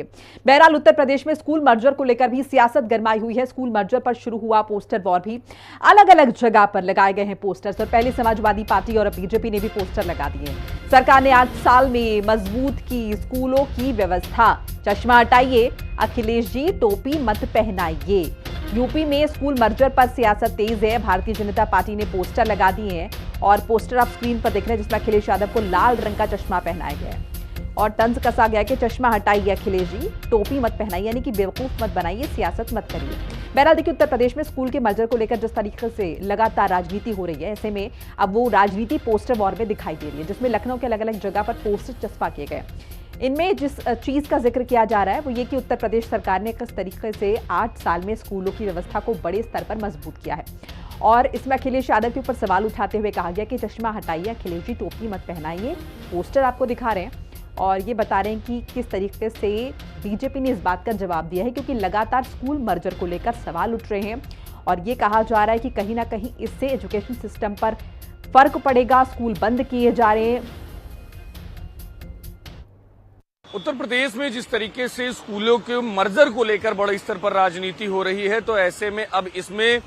चाहिए। बहरहाल उत्तर प्रदेश में स्कूल मर्जर को लेकर भी सियासत गरमाई हुई है। स्कूल मर्जर पर शुरू हुआ पोस्टर वॉर भी, अलग अलग जगह पर लगाए गए हैं पोस्टर्स और पहले समाजवादी पार्टी और बीजेपी ने भी पोस्टर लगा दिए। सरकार ने 8 साल में मजबूत की स्कूलों की व्यवस्था, चश्मा हटाइए अखिलेश जी, टोपी मत पहनाइए। यूपी में स्कूल मर्जर पर सियासत तेज है। भारतीय जनता पार्टी ने पोस्टर लगा दिए हैं और पोस्टर आप स्क्रीन पर देख रहे हैं जिसमें अखिलेश यादव को लाल रंग का चश्मा पहनाया गया है और तंज कसा गया कि चश्मा हटाइए अखिलेश जी, टोपी मत पहनाइए, यानी कि बेवकूफ मत बनाइए, सियासत मत करिए। बहरहाल देखिए, उत्तर प्रदेश में स्कूल के मर्जर को लेकर जिस तरीके से लगातार राजनीति हो रही है, ऐसे में अब वो राजनीति पोस्टर वॉर में दिखाई दे रही है, जिसमें लखनऊ के अलग अलग जगह पर पोस्टर चस्पा किए गए। इनमें जिस चीज का जिक्र किया जा रहा है वो ये कि उत्तर प्रदेश सरकार ने किस तरीके से 8 साल में स्कूलों की व्यवस्था को बड़े स्तर पर मजबूत किया है और इसमें अखिलेश यादव के ऊपर सवाल उठाते हुए कहा गया कि चश्मा हटाइए अखिलेश जी, टोपी मत पहनाइए। पोस्टर आपको दिखा रहे हैं और ये बता रहे हैं कि किस तरीके से बीजेपी ने इस बात का जवाब दिया है, क्योंकि लगातार स्कूल मर्जर को लेकर सवाल उठ रहे हैं और ये कहा जा रहा है कि कहीं ना कहीं इससे एजुकेशन सिस्टम पर फर्क पड़ेगा, स्कूल बंद किए जा रहे हैं। उत्तर प्रदेश में जिस तरीके से स्कूलों के मर्जर को लेकर बड़े स्तर पर राजनीति हो रही है, तो ऐसे में अब इसमें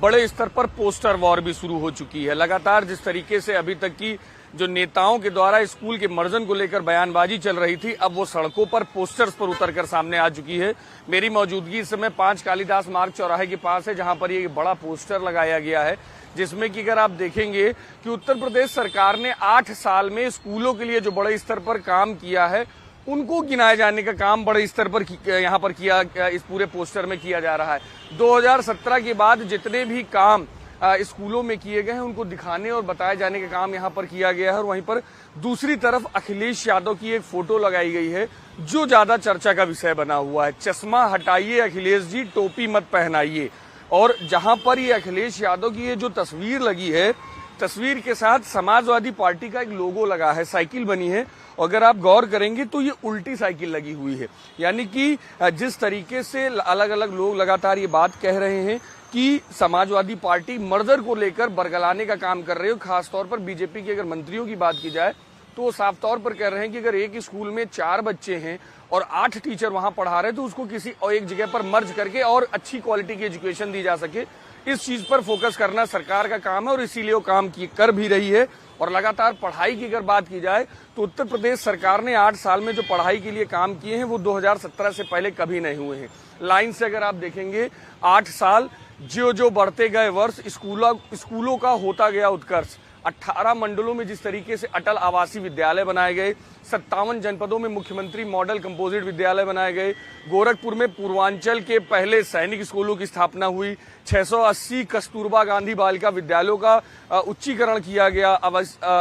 बड़े स्तर पर पोस्टर वॉर भी शुरू हो चुकी है। लगातार जिस तरीके से अभी तक की जो नेताओं के द्वारा स्कूल के मर्जर को लेकर बयानबाजी चल रही थी, अब वो सड़कों पर पोस्टर्स पर उतरकर सामने आ चुकी है। मेरी मौजूदगी इस समय 5 कालिदास मार्ग चौराहे के पास है, जहां पर ये बड़ा पोस्टर लगाया गया है, जिसमें कि अगर आप देखेंगे कि उत्तर प्रदेश सरकार ने 8 साल में स्कूलों के लिए जो बड़े स्तर पर काम किया है, उनको गिनाए जाने का काम बड़े स्तर पर यहाँ पर किया, इस पूरे पोस्टर में किया जा रहा है। 2017 के बाद जितने भी काम स्कूलों में किए गए हैं उनको दिखाने और बताए जाने का काम यहाँ पर किया गया है और वहीं पर दूसरी तरफ अखिलेश यादव की एक फोटो लगाई गई है जो ज्यादा चर्चा का विषय बना हुआ है। चश्मा हटाइए अखिलेश जी, टोपी मत पहनाइए। और जहां पर ये अखिलेश यादव की ये जो तस्वीर लगी है, तस्वीर के साथ समाजवादी पार्टी का एक लोगो लगा है, साइकिल बनी है। अगर आप गौर करेंगे तो ये उल्टी साइकिल लगी हुई है, यानी कि जिस तरीके से अलग अलग लोग लगातार ये बात कह रहे हैं कि समाजवादी पार्टी मर्जर को लेकर बरगलाने का काम कर रही है। खासतौर पर बीजेपी के अगर मंत्रियों की बात की जाए तो वो साफ तौर पर कह रहे हैं कि अगर एक स्कूल में 4 बच्चे हैं और 8 टीचर वहां पढ़ा रहे हैं तो उसको किसी और एक जगह पर मर्ज करके और अच्छी क्वालिटी की एजुकेशन दी जा सके, इस चीज पर फोकस करना सरकार का काम है और इसीलिए वो काम कर भी रही है। और लगातार पढ़ाई की अगर बात की जाए तो उत्तर प्रदेश सरकार ने 8 साल में जो पढ़ाई के लिए काम किए हैं वो 2017 से पहले कभी नहीं हुए हैं। लाइन से अगर आप देखेंगे 8 साल जो बढ़ते गए वर्ष, स्कूलों का होता गया उत्कर्ष। 18 मंडलों में जिस तरीके से अटल आवासीय विद्यालय बनाए गए, 57 जनपदों में मुख्यमंत्री मॉडल कंपोजिट विद्यालय बनाए गए, गोरखपुर में पूर्वांचल के पहले सैनिक स्कूलों की स्थापना हुई, 680 कस्तूरबा गांधी बालिका विद्यालयों का उच्चीकरण किया गया,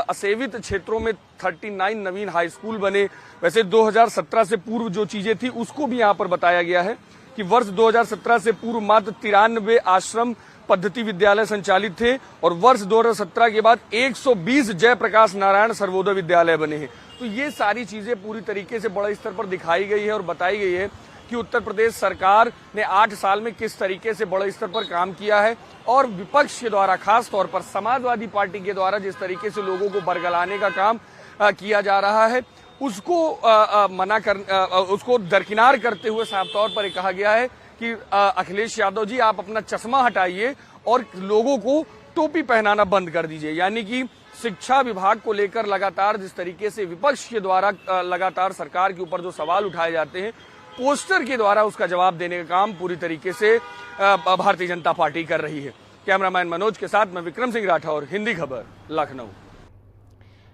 असेवित क्षेत्रों में 39 नवीन हाई स्कूल बने। वैसे 2017 से पूर्व जो चीजें थी उसको भी यहाँ पर बताया गया है कि वर्ष 2017 से पूर्व मात्र 93 आश्रम पद्धति विद्यालय संचालित थे और वर्ष 2017 के बाद 120 जयप्रकाश नारायण सर्वोदय विद्यालय बने हैं। तो ये सारी चीजें पूरी तरीके से बड़े स्तर पर दिखाई गई है और बताई गई है कि उत्तर प्रदेश सरकार ने 8 साल में किस तरीके से बड़े स्तर पर काम किया है और विपक्ष के द्वारा, खास तौर पर समाजवादी पार्टी के द्वारा जिस तरीके से लोगों को बरगलाने का काम किया जा रहा है, उसको उसको दरकिनार करते हुए साफ तौर पर कहा गया है कि अखिलेश यादव जी, आप अपना चश्मा हटाइए और लोगों को टोपी पहनाना बंद कर दीजिए। यानी कि शिक्षा विभाग को लेकर लगातार जिस तरीके से विपक्ष के द्वारा लगातार सरकार के ऊपर जो सवाल उठाए जाते हैं, पोस्टर के द्वारा उसका जवाब देने का काम पूरी तरीके से भारतीय जनता पार्टी कर रही है। कैमरामैन मनोज के साथ मैं विक्रम सिंह राठौर, हिंदी खबर, लखनऊ।